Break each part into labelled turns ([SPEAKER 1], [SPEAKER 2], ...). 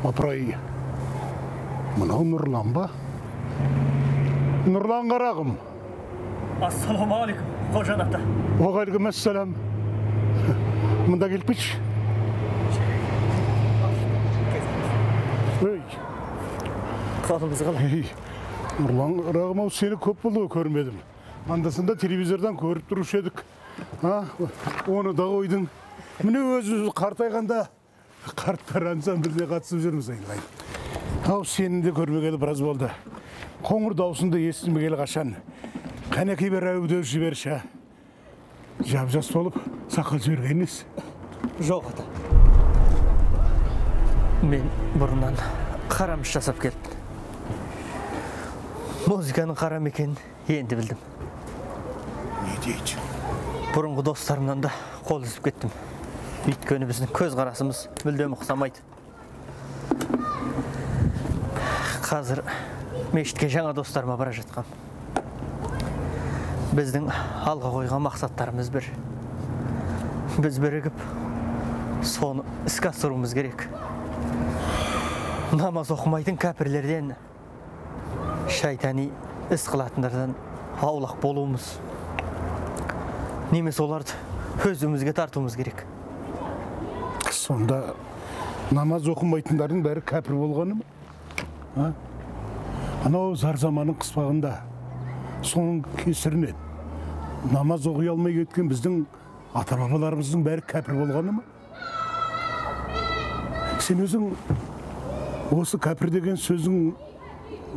[SPEAKER 1] Апырай, мынау Нұрлан ба? Нұрлан қарағым.
[SPEAKER 2] Ассалаумағалейкум, қожан ата.
[SPEAKER 1] Уағалейкумассалам. Мында келіп кетші. Ей.
[SPEAKER 2] Қалыңыз қалай?
[SPEAKER 1] Нұрлан қарағым, ау сені көп болды көрмедім. Андасында телевизордан көріп тұрушы едік. Оны да қойдың. Міне өзі қартайғанда қарттар ансамбліне қатысып жүрміз айналайын. Ау сені де көрмегелі біраз болды. Қоңыр даусынды естімегелі қашан. Қанекей бір әуде жіберші. Жап-жас болып сақал жібергеніз.
[SPEAKER 2] Жоқ ата. Мен бұрыннан қарамыш жасап келдім. Музыканың қарам екенін енді білдім.
[SPEAKER 1] Не дейді?
[SPEAKER 2] Бұрынғы достарымнан да қол үзіп кеттім. Өйткені біздің көз қарасымыз мүлдем ұқсамайды. Қазір мешітке жаңа достарыма бара жатқам. Біздің алға қойған мақсаттарымыз бір. Біз бірігіп, соны іске асыруымыз керек. Намаз оқымайтын кәпірлерден, шайтани іс қылатындардан аулақ болуымыз. Немесе оларды өзімізге тартуымыз керек.
[SPEAKER 1] Сонда намаз оқымайтындардың бәрі кәпір болғаны ма? Анау зар заманның қыспағында соның кесірінен намаз оқи алмай кеткен біздің ата-бабаларымыздың бәрі кәпір болғаны ма? Сен өзің осы кәпір деген сөздің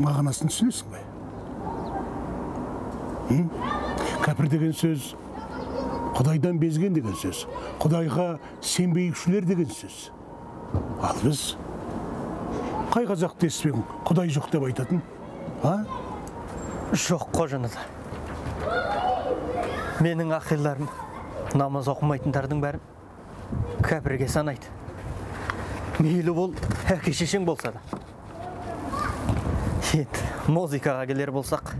[SPEAKER 1] мағынасын түсінесің бе? Кәпір деген сөз Құдайдан безген деген сөз. Құдайға сенбейікшілер деген сөз. Ал біз қай қазақ деспең Құдай жоқ деп айтатын?
[SPEAKER 2] Жоқ қожан ата. Менің ақиларым намаз оқымайтындардың бәрін кәпірге санайды. Мейлі бол әке шешең болса да. Енді музыкаға келер болсақ,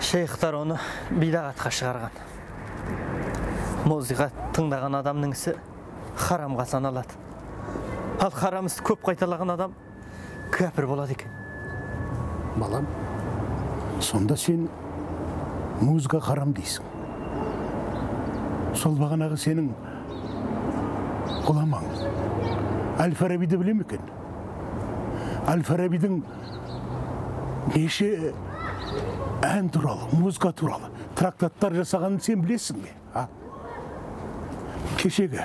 [SPEAKER 2] шейхтар оны бидағатқа шығарған. Музыка тыңдаған адамның ісі харамға саналады. Ал харам істі көп қайталаған адам кәпір болады екен.
[SPEAKER 1] Балам, сонда сен музыка харам дейсің. Сол бағанағы сенің ғұламаң Әл-Фарабиді білем екен. Әл-Фарабидің неше ән туралы, музыка туралы трактаттар жасағанын сен білесің бе? Кешегі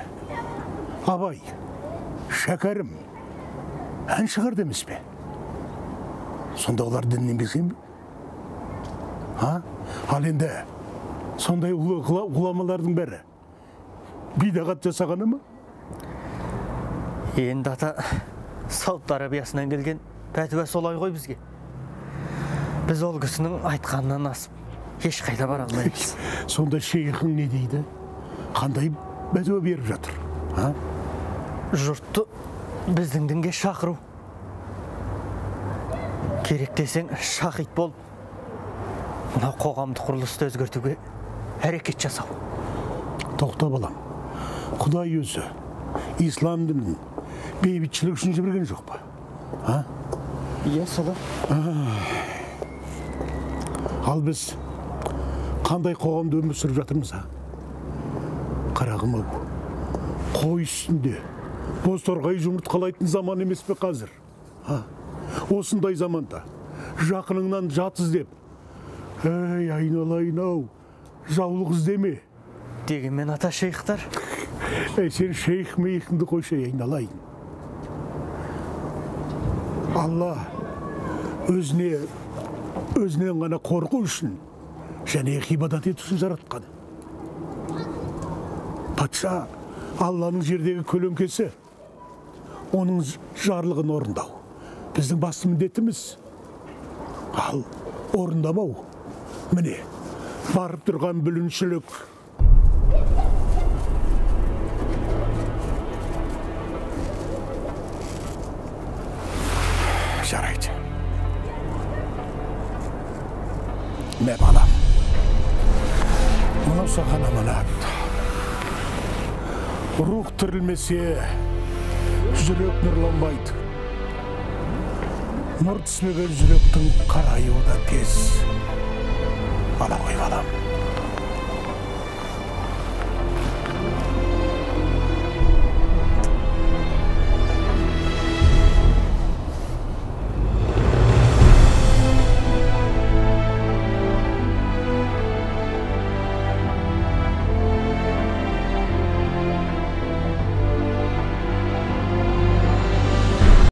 [SPEAKER 1] Абай, Шәкәрім ән шығар демес пе? Сонда олар діннен безген бе? Ал енді сондай ғұламалардың бәрі бидағат жасағаны ма?
[SPEAKER 2] Енді ата Сауд Арабиясынан келген пәтуа солай ғой бізге. Біз ол кісінің айтқанынан асып ешқайда бара алмаймыз.
[SPEAKER 1] Сонда шейхің не дейді? Қандай пәтуа беріп жатыр?
[SPEAKER 2] Жұртты біздің дінге шақыру. Керек десең шахид болып, мына қоғамдық құрылысты өзгертуге әрекет жасау.
[SPEAKER 1] Тоқта балам, Құдай өзі ислам дінін бейбітшілік үшін жіберген жоқ па?
[SPEAKER 2] Иә, солай.
[SPEAKER 1] Ал біз қандай қоғамда өмір сүріп жатырмыз? Қарағым ау, қой үстінде бозторғай жұмыртқалайтын заман емес пе қазір? Осындай заманда жақыныңнан жат іздеп, ей айналайын ау, жаулық іздеме.
[SPEAKER 2] Дегенмен ата шейхтар.
[SPEAKER 1] Сен шейх мейхіңді қойшы, айналайын. Алла өзінен ғана қорқу үшін және ғибадат ету үшін жаратқан. Патша Алланың жердегі көлеңкесі, оның жарлығын орындау біздің басты міндетіміз. Ал орындамау, міне, барып тұрған бүліншілік. Жарайды. Мә балам, мынау саған аманат. Рух тірілмесе, жүрек нұрланбайды. Нұр түспеген жүректің қарайуы да тез. Ала ғой балам.